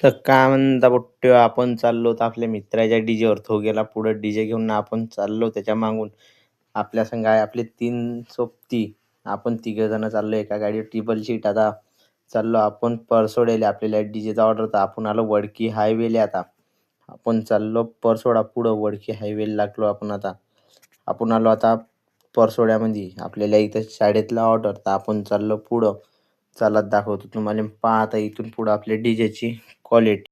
तर काय म्हणता बुट्ट्यो, आपण चाललो तर आपल्या मित्राच्या डीजेवर. तो गेला पुढं डीजे घेऊन आपण चाललो त्याच्या मागून. आपल्या संग आहे आपले 3 सोबती. आपण तिघजण चाललो एका गाडीवर ट्रिपल सीट. आता चाललो आपण परसोडेले. आपल्याला डीजेचा ऑर्डर तर आपण आलो वडकी हायवेले आता. आपण चाललो परसोडा पुढं वडकी हायवेला लागलो आपण आता. आपण आलो आता परसोड्यामध्ये. आपल्याला इथं शाळेतला ऑर्डर तर आपण चाललो पुढं. चालत दाखवतो तुम्हाला. पहा आता इथून पुढं आपल्या डीजेची क्वालिटी.